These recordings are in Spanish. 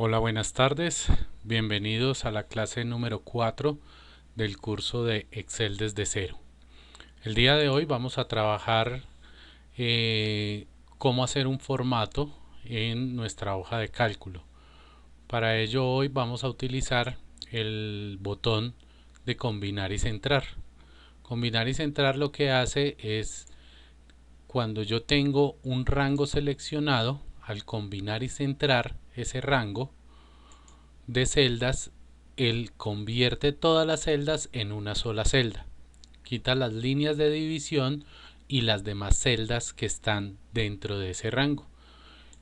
Hola, buenas tardes. Bienvenidos a la clase número 4 del curso de Excel desde cero. El día de hoy vamos a trabajar cómo hacer un formato en nuestra hoja de cálculo. Para ello hoy vamos a utilizar el botón de combinar y centrar. Combinar y centrar lo que hace es, cuando yo tengo un rango seleccionado, al combinar y centrar ese rango de celdas, él convierte todas las celdas en una sola celda, quita las líneas de división y las demás celdas que están dentro de ese rango.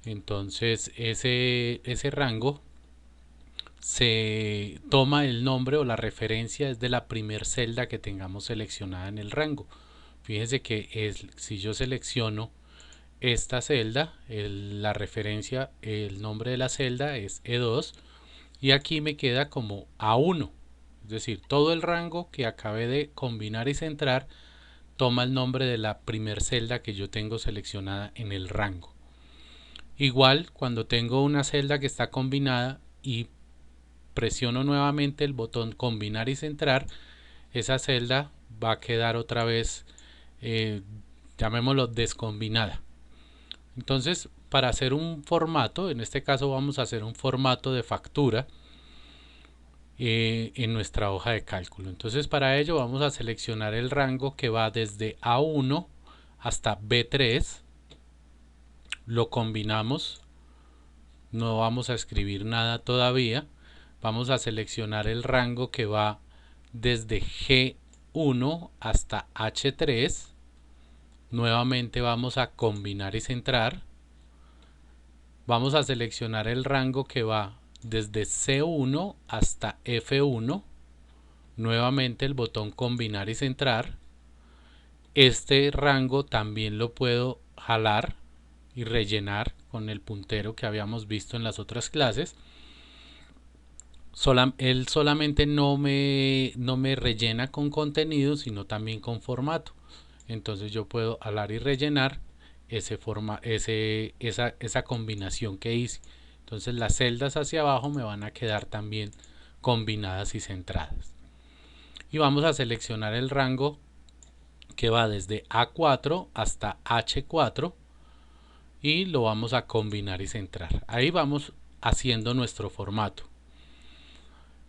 Entonces ese rango se toma el nombre o la referencia es de la primer celda que tengamos seleccionada en el rango. Fíjense que si yo selecciono esta celda, la referencia, el nombre de la celda es E2 y aquí me queda como A1, es decir, todo el rango que acabé de combinar y centrar toma el nombre de la primer celda que yo tengo seleccionada en el rango. Igual cuando tengo una celda que está combinada y presiono nuevamente el botón combinar y centrar, esa celda va a quedar otra vez, llamémoslo descombinada. Entonces, para hacer un formato, en este caso vamos a hacer un formato de factura en nuestra hoja de cálculo. Entonces, para ello vamos a seleccionar el rango que va desde A1 hasta B3, lo combinamos, no vamos a escribir nada todavía, vamos a seleccionar el rango que va desde G1 hasta H3, nuevamente vamos a combinar y centrar, vamos a seleccionar el rango que va desde C1 hasta F1, nuevamente el botón combinar y centrar. Este rango también lo puedo jalar y rellenar con el puntero que habíamos visto en las otras clases. Él solamente no me rellena con contenido, sino también con formato. Entonces yo puedo jalar y rellenar esa combinación que hice. Entonces las celdas hacia abajo me van a quedar también combinadas y centradas. Y vamos a seleccionar el rango que va desde A4 hasta H4 y lo vamos a combinar y centrar. Ahí vamos haciendo nuestro formato.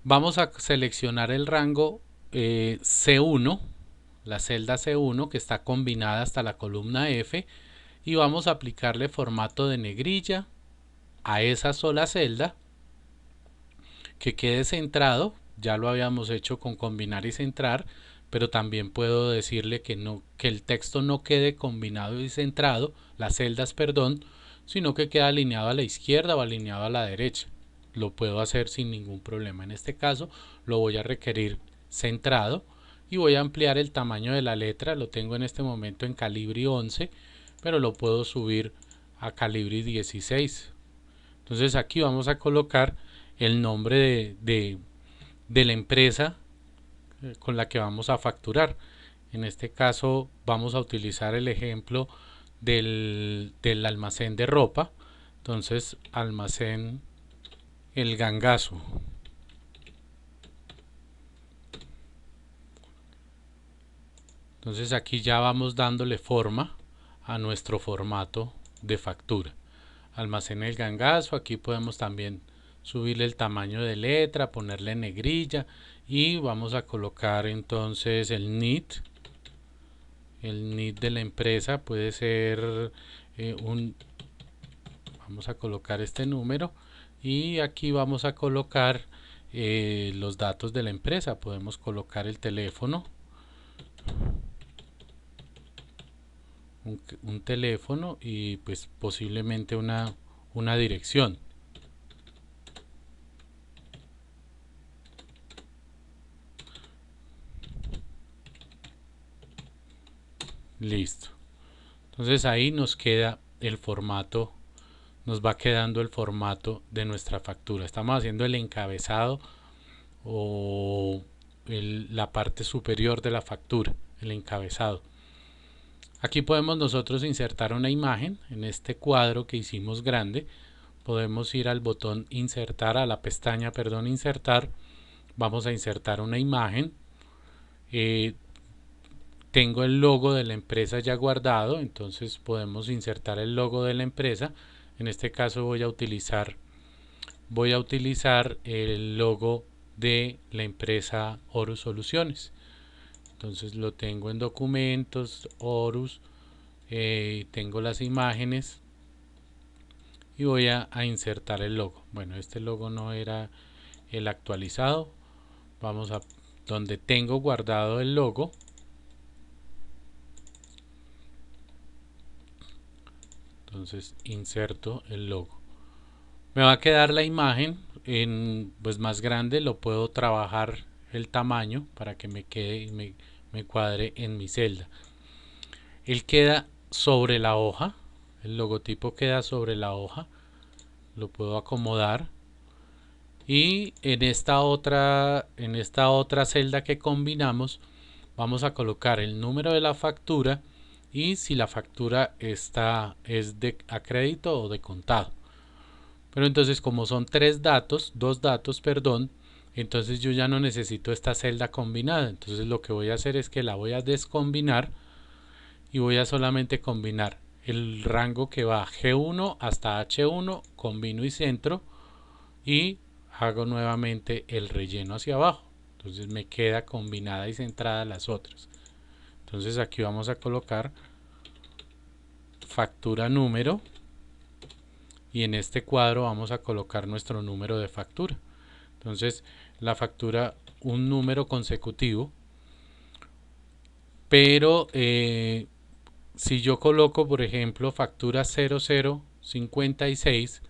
Vamos a seleccionar el rango C1, la celda C1 que está combinada hasta la columna F, y vamos a aplicarle formato de negrilla a esa sola celda, que quede centrado. Ya lo habíamos hecho con combinar y centrar, pero también puedo decirle que el texto no quede combinado y centrado, las celdas, perdón, sino que queda alineado a la izquierda o alineado a la derecha. Lo puedo hacer sin ningún problema. En este caso lo voy a requerir centrado y voy a ampliar el tamaño de la letra. Lo tengo en este momento en calibre 11, pero lo puedo subir a calibre 16. Entonces aquí vamos a colocar el nombre de la empresa con la que vamos a facturar. En este caso vamos a utilizar el ejemplo del almacén de ropa. Entonces, almacén El Gangazo. Entonces aquí ya vamos dándole forma a nuestro formato de factura. Almacén El Gangazo, aquí podemos también subirle el tamaño de letra, ponerle negrilla y vamos a colocar entonces el NIT. El NIT de la empresa puede ser vamos a colocar este número y aquí vamos a colocar los datos de la empresa. Podemos colocar el teléfono, un teléfono y pues posiblemente una dirección. Listo. Entonces ahí nos queda el formato, nos va quedando el formato de nuestra factura. Estamos haciendo el encabezado o la parte superior de la factura, el encabezado. Aquí podemos nosotros insertar una imagen en este cuadro que hicimos grande. podemos ir al botón insertar, a la pestaña, perdón, insertar. Vamos a insertar una imagen. Tengo el logo de la empresa ya guardado, entonces podemos insertar el logo de la empresa. En este caso voy a utilizar el logo de la empresa Horus Soluciones. Entonces lo tengo en documentos, Horus, tengo las imágenes y voy a insertar el logo. Bueno, este logo no era el actualizado. Vamos a donde tengo guardado el logo. Entonces inserto el logo. Me va a quedar la imagen en pues más grande, lo puedo trabajar el tamaño para que me quede me cuadre en mi celda. Él queda sobre la hoja, el logotipo queda sobre la hoja, lo puedo acomodar y en esta otra celda que combinamos vamos a colocar el número de la factura y si la factura es de a crédito o de contado. Pero entonces como son dos datos, perdón, entonces yo ya no necesito esta celda combinada. Entonces lo que voy a hacer es que la voy a descombinar y voy a solamente combinar el rango que va G1 hasta H1, combino y centro y hago nuevamente el relleno hacia abajo. Entonces me queda combinada y centrada las otras. Entonces aquí vamos a colocar factura número y en este cuadro vamos a colocar nuestro número de factura. Entonces la factura, un número consecutivo, pero si yo coloco por ejemplo factura 0056,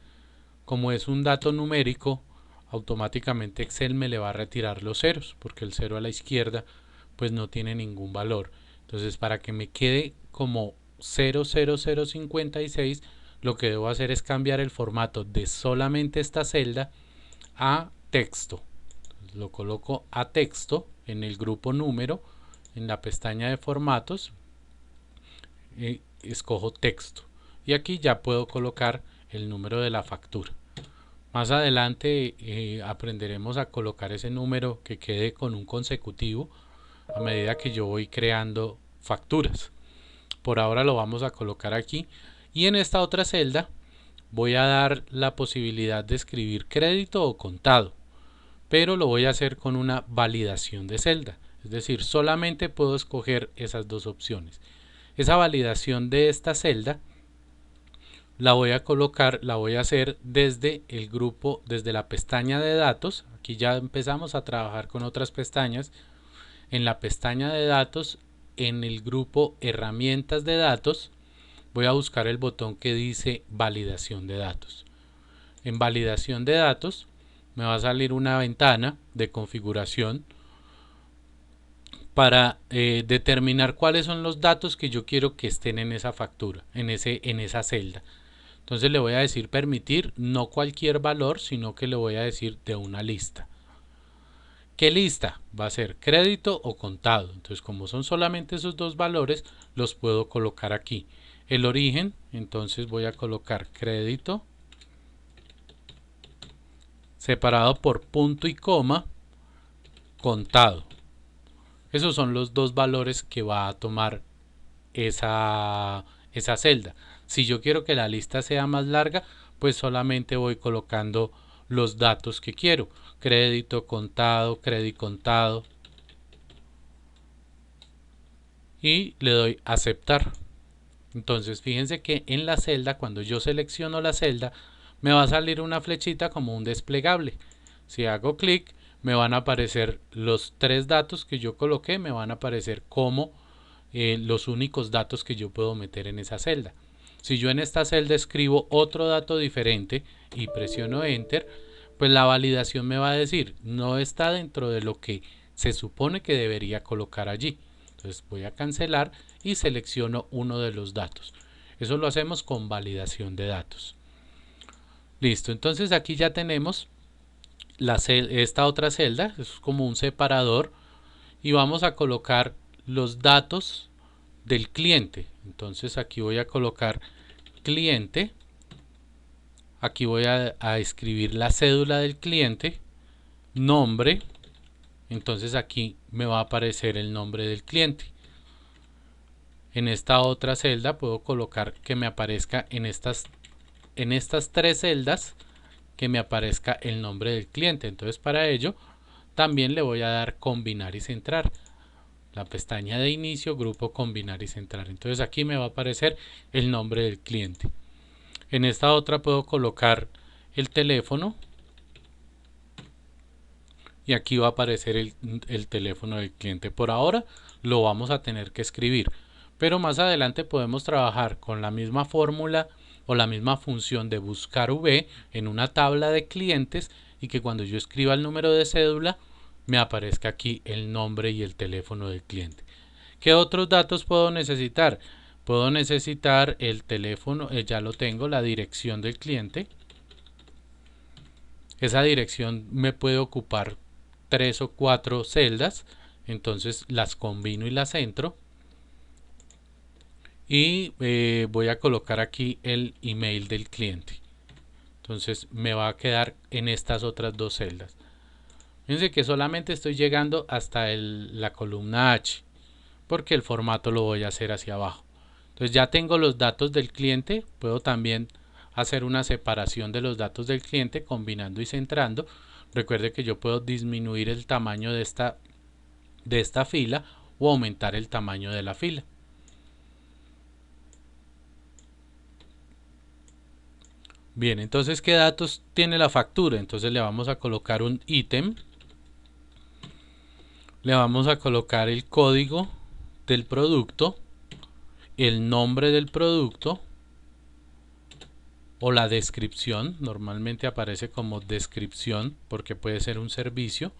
como es un dato numérico, automáticamente Excel me le va a retirar los ceros, porque el cero a la izquierda pues no tiene ningún valor. Entonces para que me quede como 00056, lo que debo hacer es cambiar el formato de solamente esta celda a texto. Entonces, lo coloco a texto en el grupo número, en la pestaña de formatos, escojo texto y aquí ya puedo colocar el número de la factura. Más adelante aprenderemos a colocar ese número que quede con un consecutivo a medida que yo voy creando facturas. Por ahora lo vamos a colocar aquí y en esta otra celda voy a dar la posibilidad de escribir crédito o contado, pero lo voy a hacer con una validación de celda, es decir, solamente puedo escoger esas dos opciones. Esa validación de esta celda la voy a colocar, la voy a hacer desde el grupo, desde la pestaña de datos. Aquí ya empezamos a trabajar con otras pestañas. En la pestaña de datos, en el grupo herramientas de datos, voy a buscar el botón que dice validación de datos. En validación de datos me va a salir una ventana de configuración para determinar cuáles son los datos que yo quiero que estén en esa factura, en esa celda. Entonces le voy a decir permitir no cualquier valor, sino que le voy a decir de una lista. ¿Qué lista? Va a ser crédito o contado. Entonces como son solamente esos dos valores, los puedo colocar aquí. El origen, entonces voy a colocar crédito separado por punto y coma, contado. Esos son los dos valores que va a tomar esa celda. Si yo quiero que la lista sea más larga, pues solamente voy colocando los datos que quiero. Crédito, contado, crédito contado. Y le doy aceptar. Entonces fíjense que en la celda, cuando yo selecciono la celda, me va a salir una flechita como un desplegable. Si hago clic, me van a aparecer los tres datos que yo coloqué, me van a aparecer como los únicos datos que yo puedo meter en esa celda. Si yo en esta celda escribo otro dato diferente y presiono enter, pues la validación me va a decir no está dentro de lo que se supone que debería colocar allí. Entonces voy a cancelar y selecciono uno de los datos. Eso lo hacemos con validación de datos. Listo, entonces aquí ya tenemos esta otra celda, es como un separador y vamos a colocar los datos del cliente. Entonces aquí voy a colocar cliente Aquí voy a escribir la cédula del cliente, nombre, entonces aquí me va a aparecer el nombre del cliente. En esta otra celda puedo colocar que me aparezca en estas tres celdas que me aparezca el nombre del cliente. Entonces para ello también le voy a dar combinar y centrar. La pestaña de inicio, grupo combinar y centrar. Entonces aquí me va a aparecer el nombre del cliente. En esta otra puedo colocar el teléfono y aquí va a aparecer el teléfono del cliente. Por ahora lo vamos a tener que escribir, pero más adelante podemos trabajar con la misma fórmula o la misma función de buscar V en una tabla de clientes y que cuando yo escriba el número de cédula me aparezca aquí el nombre y el teléfono del cliente. ¿Qué otros datos puedo necesitar? Puedo necesitar el teléfono, ya lo tengo, la dirección del cliente. Esa dirección me puede ocupar 3 o 4 celdas, entonces las combino y las centro. Y voy a colocar aquí el email del cliente. Entonces me va a quedar en estas otras 2 celdas. Fíjense que solamente estoy llegando hasta la columna H, porque el formato lo voy a hacer hacia abajo. Entonces ya tengo los datos del cliente, puedo también hacer una separación de los datos del cliente combinando y centrando. Recuerde que yo puedo disminuir el tamaño de esta fila o aumentar el tamaño de la fila. Bien, entonces ¿qué datos tiene la factura? Entonces le vamos a colocar un ítem, le vamos a colocar el código del producto, el nombre del producto o la descripción, normalmente aparece como descripción porque puede ser un servicio,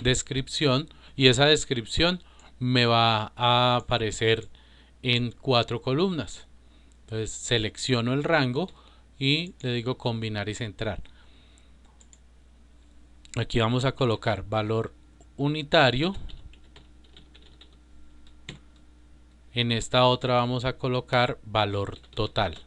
descripción, y esa descripción me va a aparecer en 4 columnas. Entonces selecciono el rango y le digo combinar y centrar. Aquí vamos a colocar valor unitario. En esta otra vamos a colocar valor total.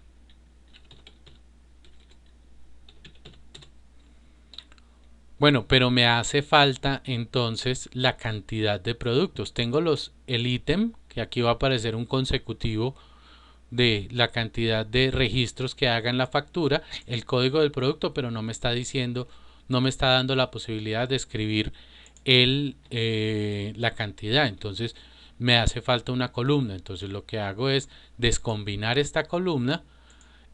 Bueno, pero me hace falta entonces la cantidad de productos. Tengo el ítem, que aquí va a aparecer un consecutivo de la cantidad de registros que haga en la factura, el código del producto, pero no me está diciendo, no me está dando la posibilidad de escribir la cantidad. Entonces me hace falta una columna. Entonces lo que hago es descombinar esta columna.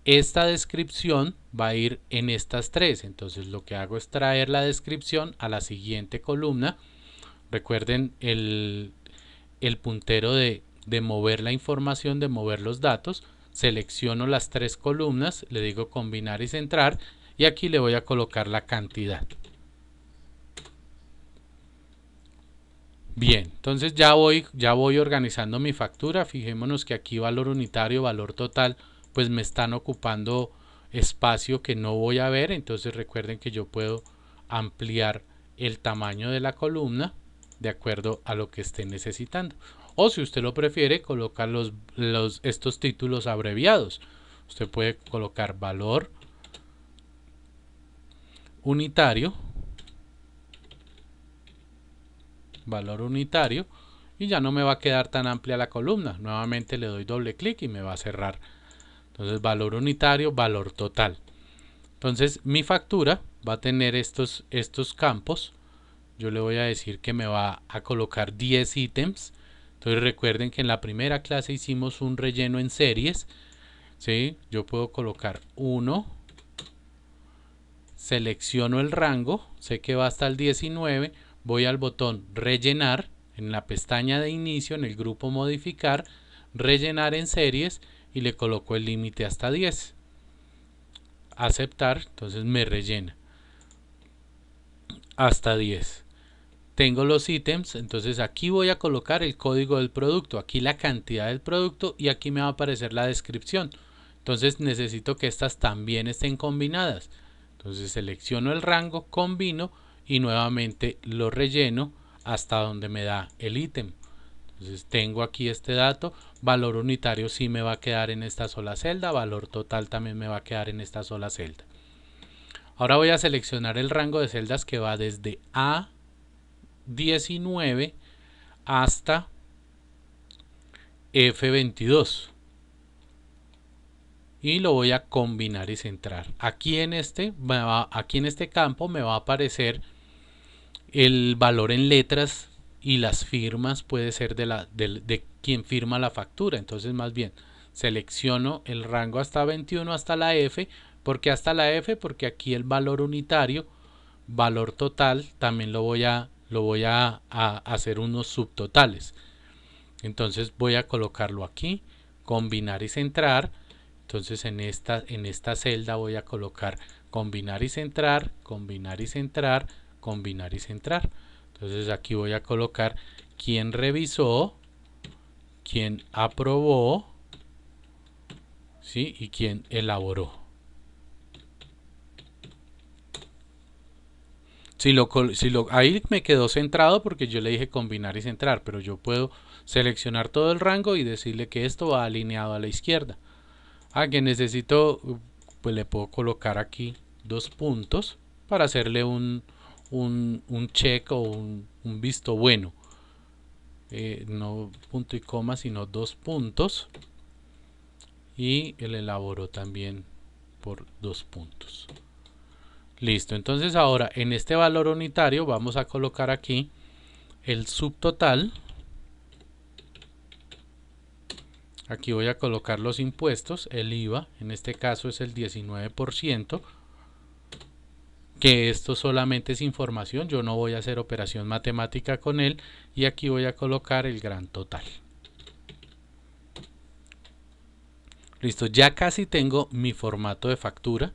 Esta descripción va a ir en estas 3. Entonces lo que hago es traer la descripción a la siguiente columna. Recuerden el puntero de mover la información, de mover los datos. Selecciono las 3 columnas, le digo combinar y centrar y aquí le voy a colocar la cantidad. Bien, entonces ya voy organizando mi factura. Fijémonos que aquí valor unitario, valor total, pues me están ocupando espacio que no voy a ver. Entonces recuerden que yo puedo ampliar el tamaño de la columna de acuerdo a lo que esté necesitando. O si usted lo prefiere, colocar estos títulos abreviados. Usted puede colocar valor unitario, y ya no me va a quedar tan amplia la columna. Nuevamente le doy doble clic y me va a cerrar. Entonces valor unitario, valor total. Entonces mi factura va a tener estos campos. Yo le voy a decir que me va a colocar 10 ítems. Entonces recuerden que en la primera clase hicimos un relleno en series. ¿Sí? Yo puedo colocar 1. Selecciono el rango. Sé que va hasta el 19. Voy al botón rellenar. En la pestaña de inicio, en el grupo modificar, rellenar en series y le coloco el límite hasta 10. Aceptar. Entonces me rellena hasta 10. Tengo los ítems, entonces aquí voy a colocar el código del producto, aquí la cantidad del producto y aquí me va a aparecer la descripción. Entonces necesito que estas también estén combinadas. Entonces selecciono el rango, combino y nuevamente lo relleno hasta donde me da el ítem. Entonces tengo aquí este dato, valor unitario sí me va a quedar en esta sola celda, valor total también me va a quedar en esta sola celda. Ahora voy a seleccionar el rango de celdas que va desde A19 hasta F22 y lo voy a combinar y centrar. Aquí en este campo me va a aparecer el valor en letras y las firmas puede ser de quien firma la factura. Entonces más bien selecciono el rango hasta 21 hasta la F. ¿Por qué hasta la F? Porque aquí el valor unitario, valor total, también lo voy a hacer unos subtotales. Entonces voy a colocarlo aquí, combinar y centrar. Entonces en esta celda voy a colocar combinar y centrar, combinar y centrar, combinar y centrar. Entonces aquí voy a colocar quién revisó, quién aprobó, ¿sí? Y quién elaboró. Ahí me quedó centrado porque yo le dije combinar y centrar, pero yo puedo seleccionar todo el rango y decirle que esto va alineado a la izquierda. Que necesito, pues le puedo colocar aquí 2 puntos para hacerle un check o un visto bueno. No punto y coma, sino 2 puntos. Y el elaboró también por 2 puntos. Listo, entonces ahora en este valor unitario vamos a colocar aquí el subtotal. Aquí voy a colocar los impuestos, el IVA, en este caso es el 19%, que esto solamente es información, yo no voy a hacer operación matemática con él, y aquí voy a colocar el gran total. Listo, ya casi tengo mi formato de factura.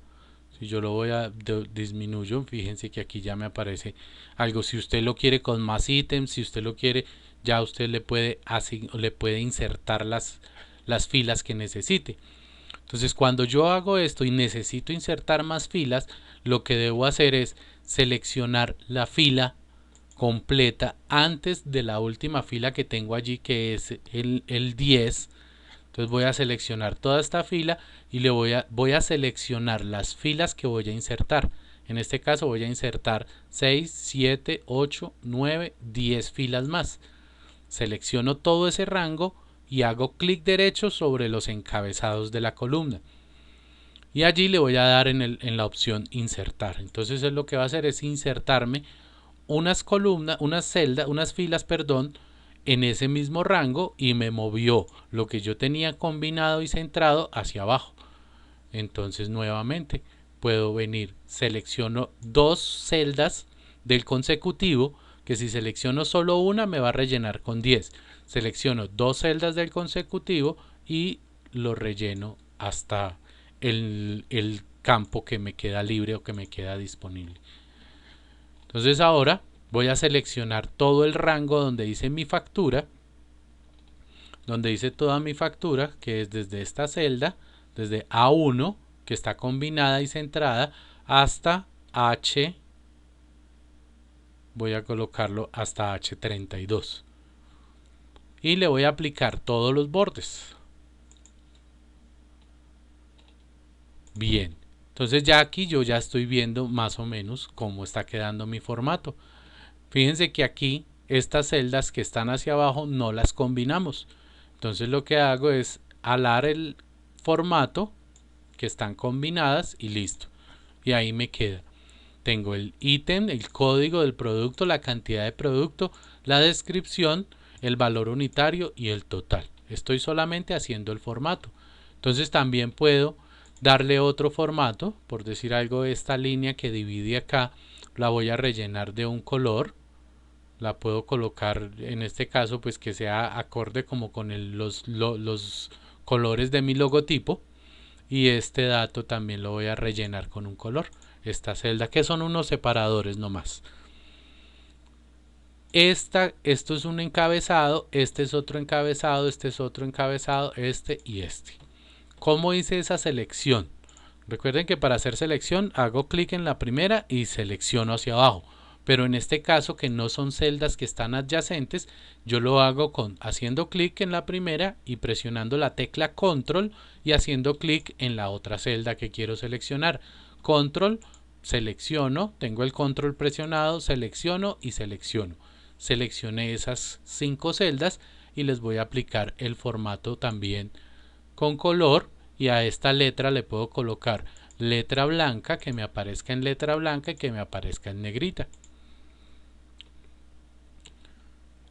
Si yo lo voy a disminuyo, fíjense que aquí ya me aparece algo. Si usted lo quiere con más ítems, si usted lo quiere, ya usted le puede insertar las filas que necesite. Entonces cuando yo hago esto y necesito insertar más filas, lo que debo hacer es seleccionar la fila completa antes de la última fila que tengo allí, que es el 10. Entonces voy a seleccionar toda esta fila y voy a seleccionar las filas que voy a insertar. En este caso voy a insertar 6, 7, 8, 9, 10 filas más. Selecciono todo ese rango y hago clic derecho sobre los encabezados de la columna. Y allí le voy a dar en la opción insertar. Entonces lo que va a hacer es insertarme unas filas, en ese mismo rango y me movió lo que yo tenía combinado y centrado hacia abajo. Entonces nuevamente puedo venir, selecciono 2 celdas del consecutivo, que si selecciono solo una me va a rellenar con 10. Selecciono 2 celdas del consecutivo y lo relleno hasta el campo que me queda libre o que me queda disponible. Entonces ahora voy a seleccionar todo el rango donde dice mi factura, donde dice toda mi factura, que es desde esta celda, desde A1, que está combinada y centrada, hasta H, voy a colocarlo hasta H32. Y le voy a aplicar todos los bordes. Bien, entonces ya aquí yo ya estoy viendo más o menos cómo está quedando mi formato. Fíjense que aquí estas celdas que están hacia abajo no las combinamos. Entonces lo que hago es alar el formato, que están combinadas, y listo. Y ahí me queda. Tengo el ítem, el código del producto, la cantidad de producto, la descripción, el valor unitario y el total. Estoy solamente haciendo el formato. Entonces también puedo darle otro formato, por decir algo, esta línea que divide acá, la voy a rellenar de un color. La puedo colocar en este caso pues que sea acorde como con los colores de mi logotipo, y este dato también lo voy a rellenar con un color, esta celda, que son unos separadores nomás. Esto es un encabezado, este es otro encabezado, este es otro encabezado, este y este. ¿Cómo hice esa selección? Recuerden que para hacer selección hago clic en la primera y selecciono hacia abajo. Pero en este caso, que no son celdas que están adyacentes, yo lo hago haciendo clic en la primera y presionando la tecla control y haciendo clic en la otra celda que quiero seleccionar. Control selecciono, tengo el control presionado, selecciono y selecciono. Seleccioné esas 5 celdas y les voy a aplicar el formato también con color, y a esta letra le puedo colocar letra blanca, que me aparezca en letra blanca y que me aparezca en negrita.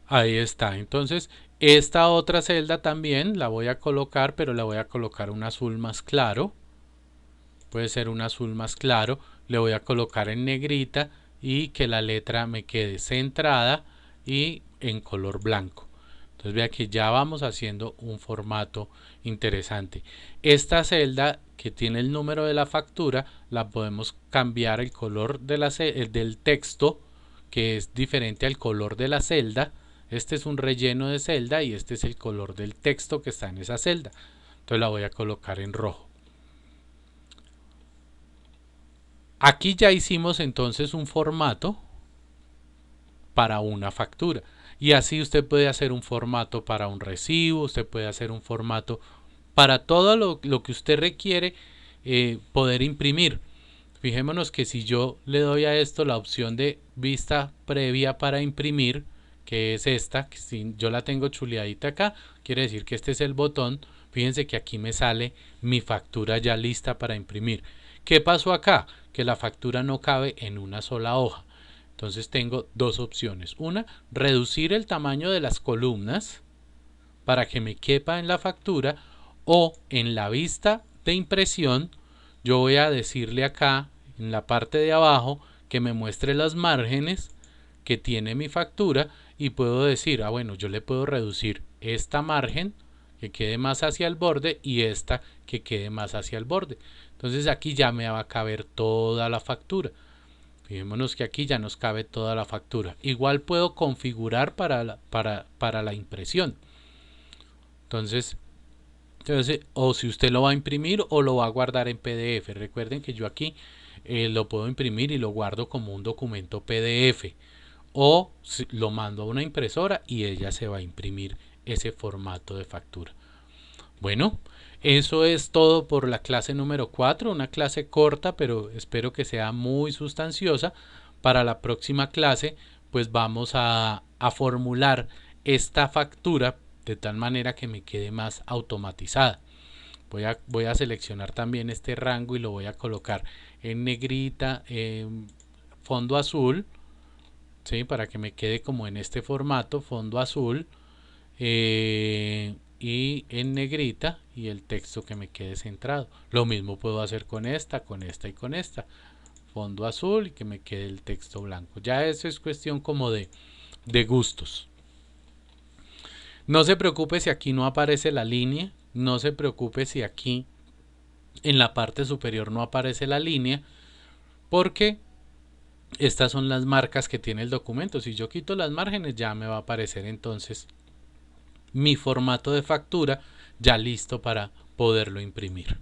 Ahí está. Entonces esta otra celda también la voy a colocar, pero la voy a colocar un azul más claro. Puede ser un azul más claro. Le voy a colocar en negrita y que la letra me quede centrada y en color blanco. Entonces vea que ya vamos haciendo un formato interesante. Esta celda que tiene el número de la factura la podemos cambiar el color de del texto, que es diferente al color de la celda. Este es un relleno de celda y este es el color del texto que está en esa celda. Entonces la voy a colocar en rojo. Aquí ya hicimos entonces un formato para una factura. Y así usted puede hacer un formato para un recibo, usted puede hacer un formato para todo lo que usted requiere poder imprimir. Fijémonos que si yo le doy a esto la opción de vista previa para imprimir, que es esta, que si yo la tengo chuleadita acá, quiere decir que este es el botón. Fíjense que aquí me sale mi factura ya lista para imprimir. ¿Qué pasó acá? Que la factura no cabe en una sola hoja. Entonces tengo dos opciones. Una, reducir el tamaño de las columnas para que me quepa en la factura, o en la vista de impresión yo voy a decirle acá en la parte de abajo que me muestre los márgenes que tiene mi factura, y puedo decir, bueno, yo le puedo reducir esta margen que quede más hacia el borde y esta que quede más hacia el borde. Entonces aquí ya me va a caber toda la factura. Fijémonos que aquí ya nos cabe toda la factura. Igual puedo configurar para la impresión. Entonces, o si usted lo va a imprimir o lo va a guardar en PDF. Recuerden que yo aquí lo puedo imprimir y lo guardo como un documento PDF. O lo mando a una impresora y ella se va a imprimir ese formato de factura. Bueno, eso es todo por la clase número 4, una clase corta, pero espero que sea muy sustanciosa. Para la próxima clase, pues vamos a formular esta factura de tal manera que me quede más automatizada. Voy a seleccionar también este rango y lo voy a colocar en negrita, en fondo azul, ¿sí? Para que me quede como en este formato, fondo azul, y en negrita, y el texto que me quede centrado. Lo mismo puedo hacer con esta y con esta. Fondo azul y que me quede el texto blanco. Ya eso es cuestión como de gustos. No se preocupe si aquí no aparece la línea. No se preocupe si aquí en la parte superior no aparece la línea, porque estas son las marcas que tiene el documento. Si yo quito las márgenes, ya me va a aparecer entonces mi formato de factura ya listo para poderlo imprimir.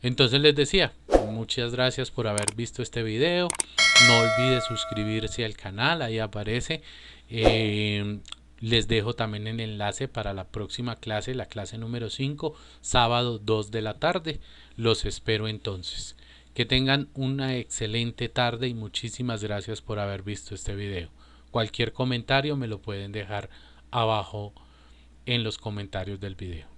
Entonces les decía, muchas gracias por haber visto este video. No olvide suscribirse al canal, ahí aparece. Les dejo también el enlace para la próxima clase, la clase número 5, sábado 2 de la tarde. Los espero entonces. Que tengan una excelente tarde y muchísimas gracias por haber visto este video. Cualquier comentario me lo pueden dejar abajo en los comentarios del video.